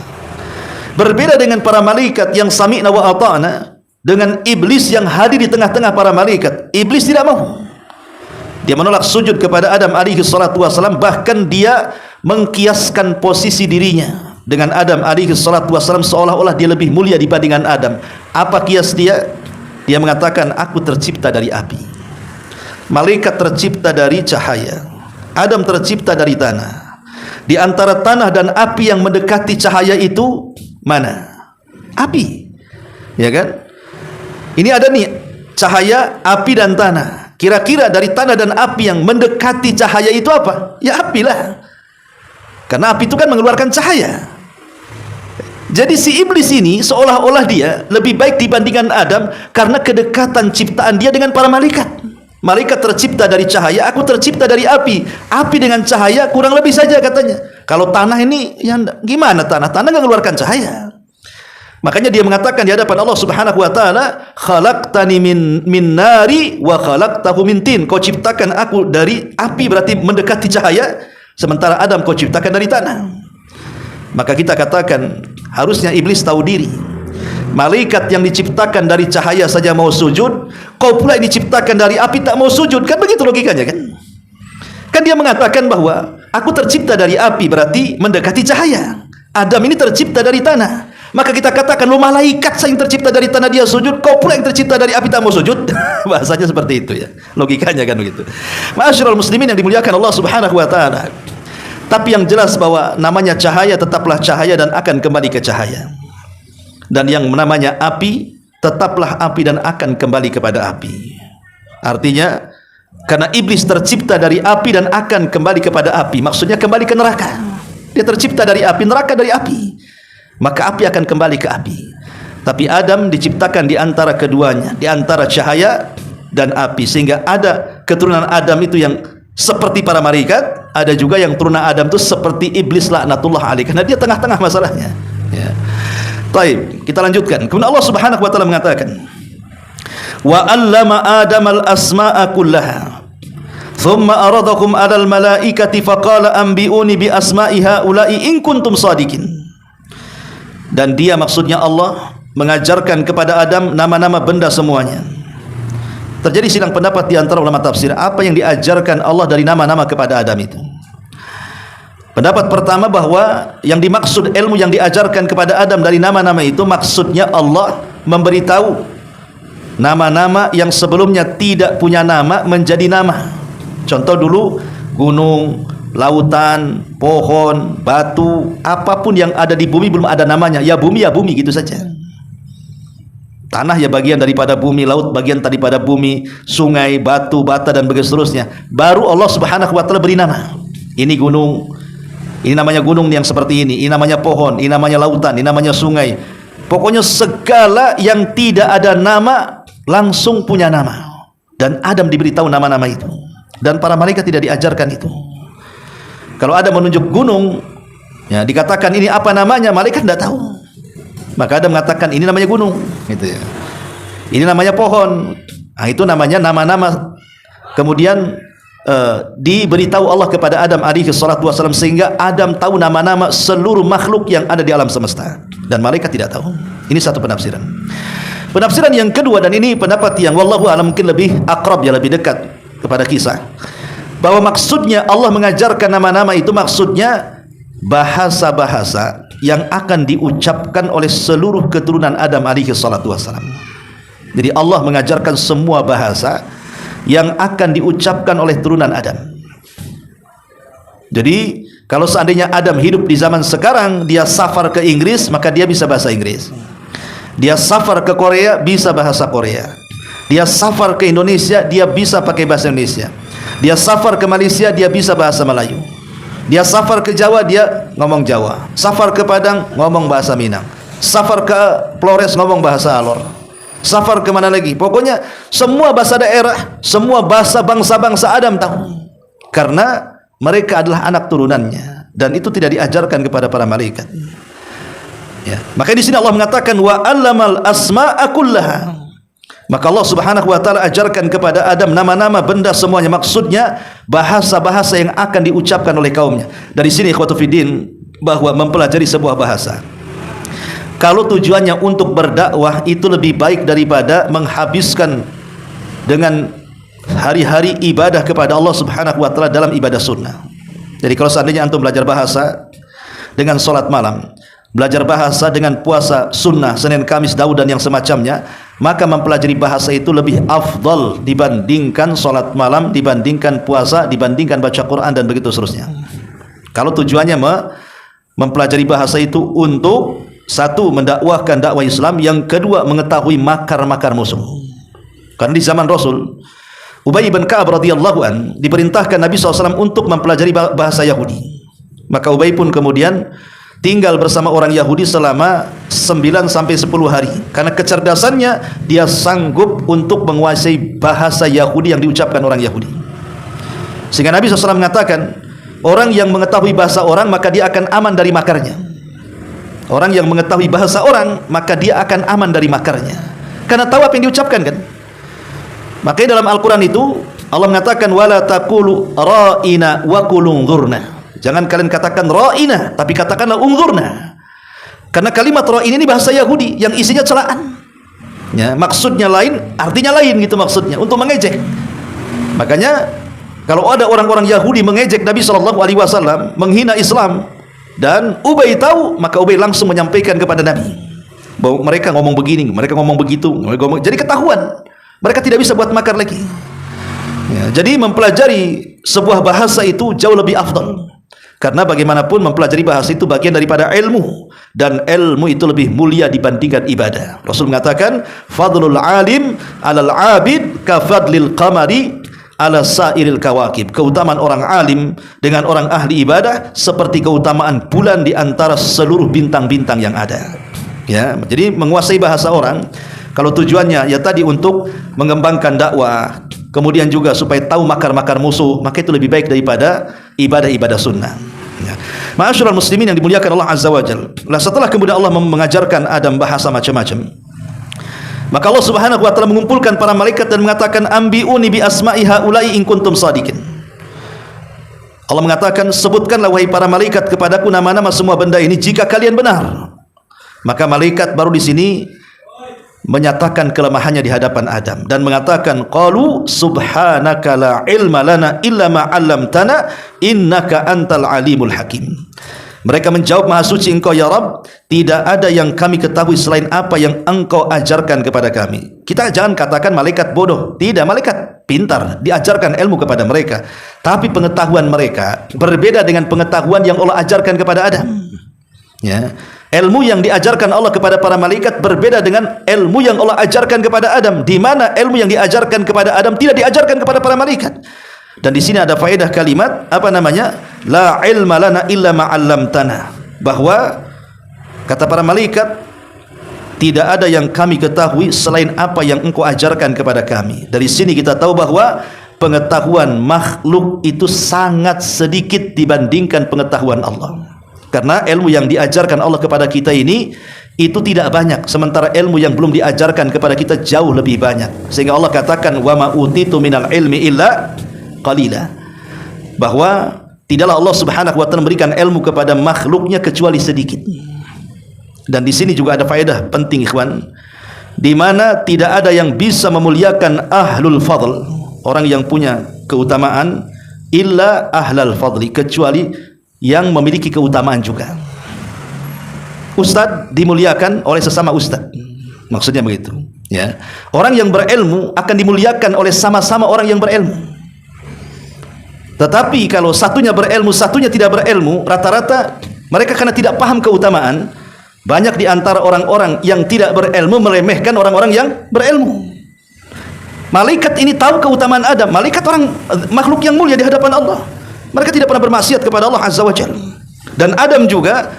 Berbeda dengan para malaikat yang sami'na wa ata'na, dengan iblis yang hadir di tengah-tengah para malaikat. Iblis tidak mau. Dia menolak sujud kepada Adam alaihi salatu wassalam, bahkan dia mengkiaskan posisi dirinya dengan Adam alaihi salatu wassalam seolah-olah dia lebih mulia dibandingkan Adam. Apa kias dia? Dia mengatakan, aku tercipta dari api. Malaikat tercipta dari cahaya. Adam tercipta dari tanah. Di antara tanah dan api yang mendekati cahaya itu mana? Api. Ya kan? Ini ada nih cahaya, api dan tanah. Kira-kira dari tanah dan api yang mendekati cahaya itu apa? Ya api lah. Karena api itu kan mengeluarkan cahaya. Jadi si iblis ini seolah-olah dia lebih baik dibandingkan Adam karena kedekatan ciptaan dia dengan para malaikat. Malaikat tercipta dari cahaya, aku tercipta dari api. Api dengan cahaya kurang lebih saja katanya. Kalau tanah ini, ya gimana tanah? Tanah nggak mengeluarkan cahaya. Makanya dia mengatakan di hadapan Allah Subhanahu wa taala, khalaqtani min nari wa khalaqtahu min tin. Kau ciptakan aku dari api, berarti mendekati cahaya, sementara Adam kau ciptakan dari tanah. Maka kita katakan harusnya iblis tahu diri. Malaikat yang diciptakan dari cahaya saja mau sujud, kau pula yang diciptakan dari api tak mau sujud. Kan begitu logikanya kan? Kan dia mengatakan bahwa aku tercipta dari api, berarti mendekati cahaya. Adam ini tercipta dari tanah. Maka kita katakan, lu malaikat yang tercipta dari tanah dia sujud, kau pula yang tercipta dari api tak mau sujud. Bahasanya seperti itu ya. Logikanya kan begitu. Ma'asyiral muslimin yang dimuliakan Allah Subhanahu wa taala. Tapi yang jelas bahwa namanya cahaya tetaplah cahaya dan akan kembali ke cahaya. Dan yang namanya api tetaplah api dan akan kembali kepada api. Artinya karena iblis tercipta dari api dan akan kembali kepada api, maksudnya kembali ke neraka. Dia tercipta dari api, neraka dari api, maka api akan kembali ke api. Tapi Adam diciptakan di antara keduanya, di antara cahaya dan api, sehingga ada keturunan Adam itu yang seperti para malaikat, ada juga yang turunan Adam itu seperti iblis laknatullah alaih, karena dia tengah-tengah masalahnya ya. Baik, kita lanjutkan. Kemudian Allah Subhanahu wa taala mengatakan, wa 'allama Adamal asma'a kullaha thumma aradahum 'alal malaikati faqala anbi'uni bi asma'i haula'i in kuntum shadiqin. Dan dia, maksudnya Allah, mengajarkan kepada Adam nama-nama benda semuanya. Terjadi silang pendapat di antara ulama tafsir, apa yang diajarkan Allah dari nama-nama kepada Adam itu. Pendapat pertama bahwa yang dimaksud ilmu yang diajarkan kepada Adam dari nama-nama itu, maksudnya Allah memberitahu nama-nama yang sebelumnya tidak punya nama menjadi nama. Contoh dulu, gunung, lautan, pohon, batu, apapun yang ada di bumi belum ada namanya, ya bumi gitu saja. Tanah ya bagian daripada bumi, laut bagian daripada bumi, sungai, batu, bata dan begitu seterusnya. Baru Allah Subhanahu wa taala beri nama. Ini gunung, ini namanya gunung yang seperti ini namanya pohon, ini namanya lautan, ini namanya sungai. Pokoknya segala yang tidak ada nama langsung punya nama. Dan Adam diberitahu nama-nama itu. Dan para malaikat tidak diajarkan itu. Kalau Adam menunjuk gunung, ya dikatakan ini apa namanya, malaikat tidak tahu. Maka Adam mengatakan ini namanya gunung, gitu ya. Ini namanya pohon. Nah, itu namanya nama-nama. Kemudian diberitahu Allah kepada Adam alaihi salatu wasallam, sehingga Adam tahu nama-nama seluruh makhluk yang ada di alam semesta dan malaikat tidak tahu. Ini satu penafsiran. Penafsiran yang kedua, dan ini pendapat yang wallahu a'lam mungkin lebih akrab, ya lebih dekat kepada kisah, bahwa maksudnya Allah mengajarkan nama-nama itu maksudnya bahasa-bahasa yang akan diucapkan oleh seluruh keturunan Adam alaihi salatu wasallam. Jadi Allah mengajarkan semua bahasa yang akan diucapkan oleh turunan Adam. Jadi kalau seandainya Adam hidup di zaman sekarang, dia safar ke Inggris, maka dia bisa bahasa Inggris. Dia safar ke Korea, bisa bahasa Korea. Dia safar ke Indonesia, dia bisa pakai bahasa Indonesia. Dia safar ke Malaysia, dia bisa bahasa Melayu. Dia safar ke Jawa, dia ngomong Jawa. Safar ke Padang, ngomong bahasa Minang. Safar ke Flores, ngomong bahasa Alor. Safar ke mana lagi? Pokoknya semua bahasa daerah, semua bahasa bangsa-bangsa Adam tahu. Karena mereka adalah anak turunannya, dan itu tidak diajarkan kepada para malaikat. Ya. Maka di sini Allah mengatakan wa 'allamal asma'a kullaha. Maka Allah Subhanahu wa taala ajarkan kepada Adam nama-nama benda semuanya, maksudnya bahasa-bahasa yang akan diucapkan oleh kaumnya. Dari sini ikhwatu fiddin, bahwa mempelajari sebuah bahasa, kalau tujuannya untuk berdakwah, itu lebih baik daripada menghabiskan dengan hari-hari ibadah kepada Allah Subhanahu wa taala dalam ibadah sunnah. Jadi kalau seandainya antum belajar bahasa dengan salat malam, belajar bahasa dengan puasa sunnah Senin, Kamis, Daud dan yang semacamnya, maka mempelajari bahasa itu lebih afdal dibandingkan salat malam, dibandingkan puasa, dibandingkan baca Quran dan begitu seterusnya. Kalau tujuannya mempelajari bahasa itu untuk satu, mendakwahkan dakwah Islam, yang kedua mengetahui makar-makar musuh. Karena di zaman Rasul, Ubay bin Ka'ab radhiyallahu an diperintahkan Nabi SAW untuk mempelajari bahasa Yahudi. Maka Ubay pun kemudian tinggal bersama orang Yahudi selama 9 sampai 10 hari. Karena kecerdasannya, dia sanggup untuk menguasai bahasa Yahudi yang diucapkan orang Yahudi. Sehingga Nabi SAW mengatakan, orang yang mengetahui bahasa orang, maka dia akan aman dari makarnya. Orang yang mengetahui bahasa orang, maka dia akan aman dari makarnya. Karena tahu apa yang diucapkan kan. Makanya dalam Al-Quran itu Allah mengatakan wala taqulu ra'ina wa qul unzurna. Jangan kalian katakan ra'ina, tapi katakanlah unzurna. Karena kalimat ra'ina ini bahasa Yahudi yang isinya celaan. Ya, maksudnya lain, artinya lain gitu maksudnya, untuk mengejek. Makanya kalau ada orang-orang Yahudi mengejek Nabi SAW, menghina Islam, dan Ubay tahu, maka Ubay langsung menyampaikan kepada Nabi bahwa mereka ngomong begini, mereka ngomong begitu, jadi ketahuan. Mereka tidak bisa buat makar lagi. Ya, jadi mempelajari sebuah bahasa itu jauh lebih afdal. Karena bagaimanapun mempelajari bahasa itu bagian daripada ilmu, dan ilmu itu lebih mulia dibandingkan ibadah. Rasul mengatakan fadlul alim 'alal 'abid ka fadlil qamari 'ala sairil kawakib. Keutamaan orang alim dengan orang ahli ibadah seperti keutamaan bulan di antara seluruh bintang-bintang yang ada. Ya, jadi menguasai bahasa orang, kalau tujuannya ya tadi untuk mengembangkan dakwah, kemudian juga supaya tahu makar-makar musuh, maka itu lebih baik daripada ibadah-ibadah sunnah. Ya. Ma'asyiral muslimin yang dimuliakan Allah Azza wa Jalla. Setelah kemudian Allah mengajarkan Adam bahasa macam-macam, maka Allah Subhanahu wa taala mengumpulkan para malaikat dan mengatakan ambiuni bi asma'i haula'i in kuntum shadiqin. Allah mengatakan, sebutkanlah wahai para malaikat kepadaku nama-nama semua benda ini jika kalian benar. Maka malaikat baru di sini menyatakan kelemahannya di hadapan Adam dan mengatakan qalu subhanaka la ilma lana illa ma 'allamtana innaka antal alimul hakim. Mereka menjawab, maha suci engkau ya Rabb, tidak ada yang kami ketahui selain apa yang engkau ajarkan kepada kami. Kita jangan katakan malaikat bodoh, tidak, malaikat pintar, diajarkan ilmu kepada mereka, tapi pengetahuan mereka berbeda dengan pengetahuan yang Allah ajarkan kepada Adam. Ya, ilmu yang diajarkan Allah kepada para malaikat berbeda dengan ilmu yang Allah ajarkan kepada Adam, di mana ilmu yang diajarkan kepada Adam tidak diajarkan kepada para malaikat. Dan di sini ada faedah kalimat apa namanya? La ilma lana illa ma 'allamtana. Bahwa kata para malaikat, tidak ada yang kami ketahui selain apa yang engkau ajarkan kepada kami. Dari sini kita tahu bahwa pengetahuan makhluk itu sangat sedikit dibandingkan pengetahuan Allah. Karena ilmu yang diajarkan Allah kepada kita ini itu tidak banyak, sementara ilmu yang belum diajarkan kepada kita jauh lebih banyak. Sehingga Allah katakan wa ma utitu minal ilmi illa qalila, bahwa tidaklah Allah Subhanahu wa taala memberikan ilmu kepada makhluknya kecuali sedikit. Dan di sini juga ada faedah penting ikhwan, di mana tidak ada yang bisa memuliakan ahlul fadl, orang yang punya keutamaan, illa ahlal fadli, kecuali yang memiliki keutamaan juga. Ustaz dimuliakan oleh sesama ustaz, maksudnya begitu ya. Orang yang berilmu akan dimuliakan oleh sama-sama orang yang berilmu. Tetapi kalau satunya berilmu, satunya tidak berilmu, rata-rata mereka karena tidak paham keutamaan, banyak di antara orang-orang yang tidak berilmu meremehkan orang-orang yang berilmu. Malaikat ini tahu keutamaan Adam, malaikat orang makhluk yang mulia di hadapan Allah. Mereka tidak pernah bermaksiat kepada Allah Azza wa Jalla. Dan Adam juga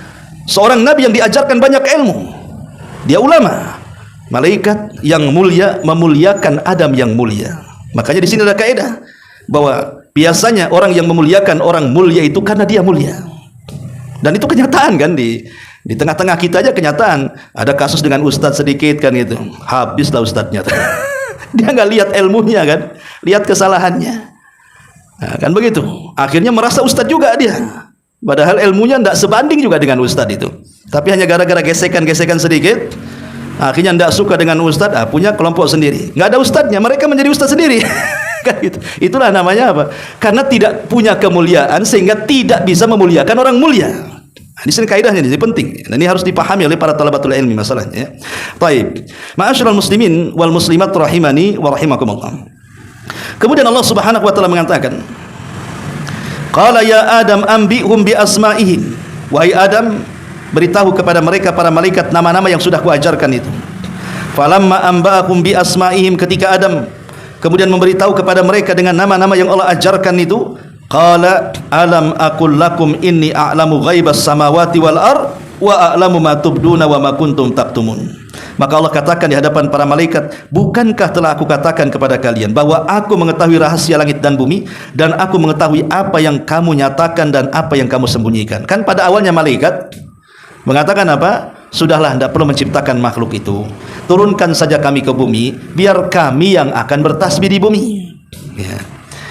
seorang nabi yang diajarkan banyak ilmu. Dia ulama. Malaikat yang mulia memuliakan Adam yang mulia. Makanya di sini ada kaidah bahwa biasanya orang yang memuliakan orang mulia itu karena dia mulia. Dan itu kenyataan kan, di tengah-tengah kita aja kenyataan. Ada kasus dengan ustadz sedikit kan gitu, habislah ustadznya. Dia nggak lihat ilmunya kan, lihat kesalahannya. Nah, kan begitu. Akhirnya merasa ustadz juga dia. Padahal ilmunya tidak sebanding juga dengan ustadz itu. Tapi hanya gara-gara gesekan-gesekan sedikit, akhirnya tidak suka dengan ustadz, punya kelompok sendiri. Nggak ada ustadznya, mereka menjadi ustadz sendiri. Kan gitu. Itulah namanya apa? Karena tidak punya kemuliaan sehingga tidak bisa memuliakan orang mulia. Nah, di sini kaidahnya ini penting. Dan ini harus dipahami oleh para talabatul ilmi masalahnya. Baik. Ma'asyiral muslimin wal muslimat rahimani wa rahimakumullah. Kemudian Allah Subhanahu wa taala mengatakan, qala ya Adam anbi'hum bi asma'ihim. Wahai Adam, beritahu kepada mereka para malaikat nama-nama yang sudah kuajarkan itu. Falamma anba'ahum bi asma'ihim, ketika Adam kemudian memberitahu kepada mereka dengan nama-nama yang Allah ajarkan itu, qala alam aqul lakum inni a'lamu ghaibas samawati wal ard wa a'lamu ma tubduna wa ma kuntum taktumun. Maka Allah katakan di hadapan para malaikat, bukankah telah aku katakan kepada kalian bahwa aku mengetahui rahasia langit dan bumi, dan aku mengetahui apa yang kamu nyatakan dan apa yang kamu sembunyikan. Kan pada awalnya malaikat mengatakan apa? Sudahlah, tidak perlu menciptakan makhluk itu, turunkan saja kami ke bumi, biar kami yang akan bertasbih di bumi ya.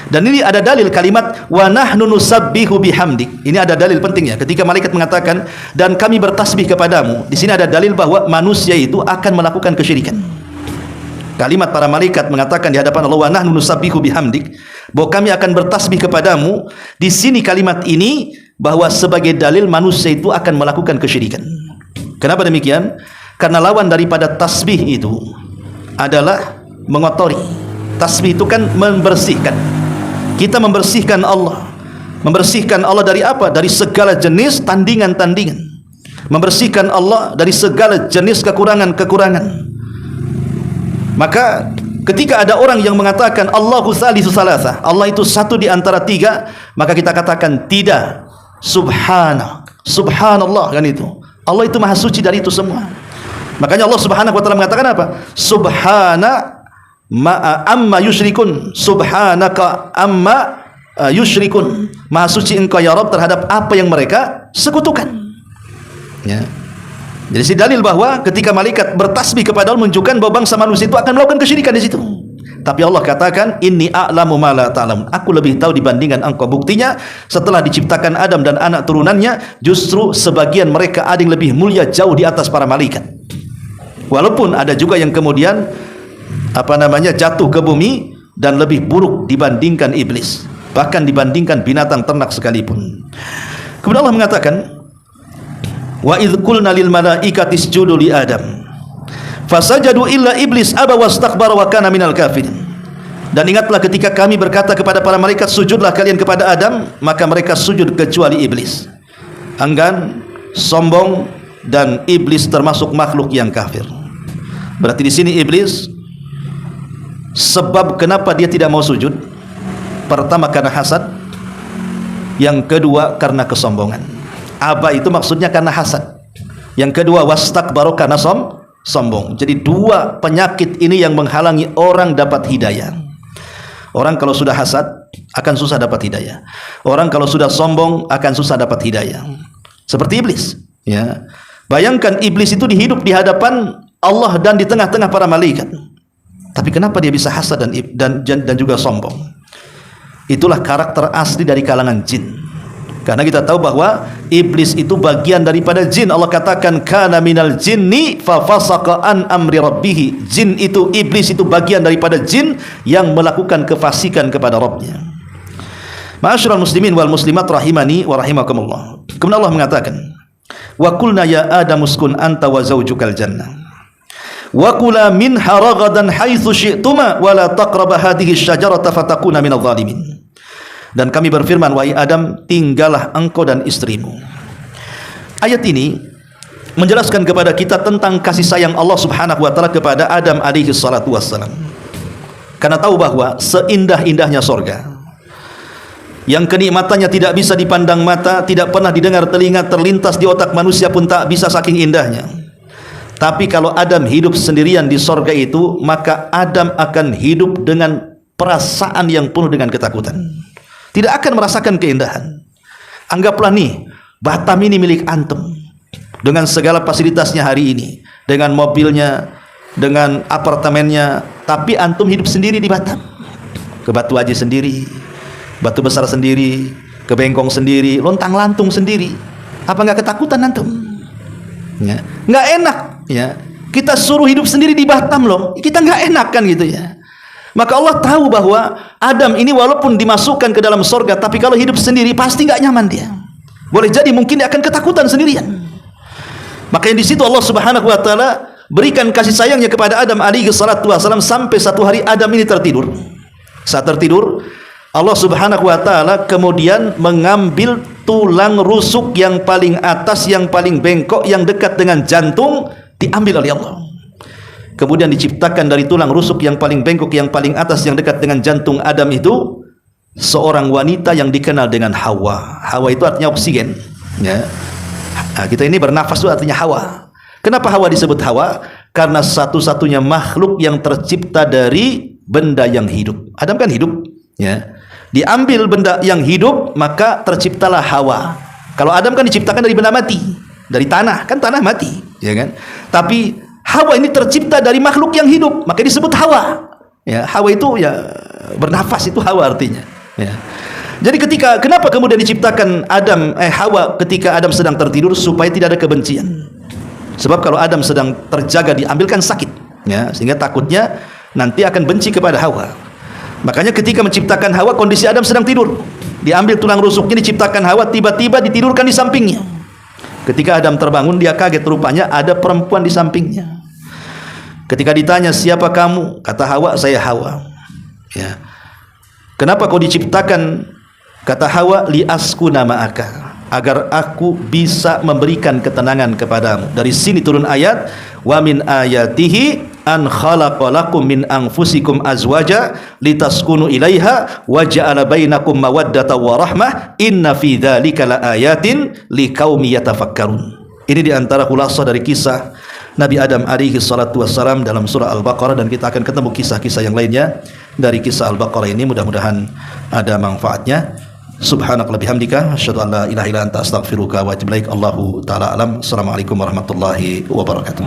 Dan ini ada dalil kalimat wa nahnu nusabbihu bihamdik. Ini ada dalil pentingnya ketika malaikat mengatakan dan kami bertasbih kepadamu. Di sini ada dalil bahwa manusia itu akan melakukan kesyirikan. Kalimat para malaikat mengatakan di hadapan Allah wa nahnu nusabbihu bihamdik, bahwa kami akan bertasbih kepadamu. Di sini kalimat ini bahwa sebagai dalil manusia itu akan melakukan kesyirikan. Kenapa demikian? Karena lawan daripada tasbih itu adalah mengotori. Tasbih itu kan membersihkan. Kita membersihkan Allah. Membersihkan Allah dari apa? Dari segala jenis tandingan-tandingan. Membersihkan Allah dari segala jenis kekurangan-kekurangan. Maka ketika ada orang yang mengatakan Allahu tsalitsu tsalatsa, Allah itu satu di antara tiga, maka kita katakan tidak. Subhanallah kan itu. Allah itu maha suci dari itu semua. Makanya Allah Subhanahu wa taala mengatakan apa? Amma yusyrikun, subhanaka amma yusyrikun. Maha suci engkau ya Rabb terhadap apa yang mereka sekutukan ya. Jadi si dalil bahwa ketika malaikat bertasbih kepada Allah menunjukkan bahwa bangsa manusia itu akan melakukan kesyirikan di situ. Tapi Allah katakan inni a'lamu ma la ta'lamun, aku lebih tahu dibandingkan engkau. Buktinya setelah diciptakan Adam dan anak turunannya, justru sebagian mereka ada yang lebih mulia jauh di atas para malaikat. Walaupun ada juga yang kemudian jatuh ke bumi dan lebih buruk dibandingkan iblis, bahkan dibandingkan binatang ternak sekalipun. Kemudian Allah mengatakan, wa idz qulna lil malaikati isjudu li Adam fasajadu illa iblis aba wastakbara wa kana minal kafirin. Dan ingatlah ketika kami berkata kepada para malaikat, sujudlah kalian kepada Adam, maka mereka sujud kecuali iblis. Enggan, sombong, dan iblis termasuk makhluk yang kafir. Berarti di sini iblis, sebab kenapa dia tidak mau sujud, pertama karena hasad, yang kedua karena kesombongan. Aba itu maksudnya karena hasad, yang kedua wastakbaru karena sombong. Jadi dua penyakit ini yang menghalangi orang dapat hidayah. Orang kalau sudah hasad akan susah dapat hidayah. Orang kalau sudah sombong akan susah dapat hidayah. Seperti iblis, ya. Bayangkan iblis itu hidup di hadapan Allah dan di tengah-tengah para malaikat. Tapi kenapa dia bisa hasad dan juga sombong? Itulah karakter asli dari kalangan jin. Karena kita tahu bahwa iblis itu bagian daripada jin. Allah katakan kana minal jinni fa fasaqa an amri rabbih. Jin itu, iblis itu bagian daripada jin yang melakukan kefasikan kepada Rabbnya. Ma'asyiral muslimin wal muslimat rahimani wa rahimakumullah. Kemudian Allah mengatakan, wa qulna ya Adam uskun anta wa zaujukal jannah wa kula minha ragadan haitsu syi'tuma wa la taqraba hadhihi asyajarata fatakuna minadh dhalimin. Dan kami berfirman, wahai Adam, tinggallah engkau dan istrimu. Ayat ini menjelaskan kepada kita tentang kasih sayang Allah Subhanahu wa taala kepada Adam alaihi salatu wassalam. Karena tahu bahwa seindah-indahnya sorga, yang kenikmatannya tidak bisa dipandang mata, tidak pernah didengar telinga, terlintas di otak manusia pun tak bisa saking indahnya. Tapi kalau Adam hidup sendirian di sorga itu, maka Adam akan hidup dengan perasaan yang penuh dengan ketakutan. Tidak akan merasakan keindahan. Anggaplah nih, Batam ini milik antum, dengan segala fasilitasnya hari ini, dengan mobilnya, dengan apartemennya, tapi antum hidup sendiri di Batam. Ke Batu Haji sendiri, Batu Besar sendiri, ke Bengkong sendiri, Lontang Lantung sendiri. Apa nggak ketakutan antum? Ya, nggak enak. Ya, kita suruh hidup sendiri di Batam loh, kita nggak enak kan gitu ya. Maka Allah tahu bahwa Adam ini walaupun dimasukkan ke dalam sorga, tapi kalau hidup sendiri pasti nggak nyaman dia. Boleh jadi mungkin dia akan ketakutan sendirian. Makanya di situ Allah Subhanahu wa taala berikan kasih sayangnya kepada Adam alaihi salatu wasallam sampai satu hari Adam ini tertidur. Saat tertidur, Allah Subhanahu wa taala kemudian mengambil tulang rusuk yang paling atas, yang paling bengkok, yang dekat dengan jantung, diambil oleh Allah. Kemudian diciptakan dari tulang rusuk yang paling bengkok, yang paling atas, yang dekat dengan jantung Adam itu seorang wanita yang dikenal dengan Hawa. Hawa itu artinya oksigen, ya. Nah, kita ini bernafas itu artinya Hawa. Kenapa Hawa disebut Hawa? Karena satu-satunya makhluk yang tercipta dari benda yang hidup. Adam kan hidup, ya. Diambil benda yang hidup, maka terciptalah Hawa. Kalau Adam kan diciptakan dari benda mati, dari tanah, kan tanah mati, ya kan? Tapi Hawa ini tercipta dari makhluk yang hidup, maka disebut Hawa. Ya, Hawa itu ya bernafas, itu Hawa artinya. Ya. Jadi kenapa kemudian diciptakan Hawa ketika Adam sedang tertidur, supaya tidak ada kebencian. Sebab kalau Adam sedang terjaga diambilkan sakit, ya, sehingga takutnya nanti akan benci kepada Hawa. Makanya ketika menciptakan Hawa, kondisi Adam sedang tidur, diambil tulang rusuknya, diciptakan Hawa, tiba-tiba ditidurkan di sampingnya. Ketika Adam terbangun, dia kaget, rupanya ada perempuan di sampingnya. Ketika ditanya, siapa kamu? Kata Hawa, saya Hawa. Ya. Kenapa kau diciptakan? Kata Hawa, li askuna ma'aka, agar aku bisa memberikan ketenangan kepadamu. Dari sini turun ayat, wa min ayatihi an khalaqalakum min anfusikum azwaja litaskunu ilaiha wa ja'ala bainakum mawaddata wa rahmah inna fi dzalika laayatin liqaumi yatafakkarun. Ini diantara khulasah dari kisah Nabi Adam alaihi salatu wassalam dalam surah Al-Baqarah, dan kita akan ketemu kisah-kisah yang lainnya dari kisah Al-Baqarah ini. Mudah-mudahan ada manfaatnya. Subhanakallahumma bihamdika asyhadu an la ilaha illa anta astaghfiruka wa atubu ilaik. Allahu taala alam. Assalamualaikum warahmatullahi wabarakatuh.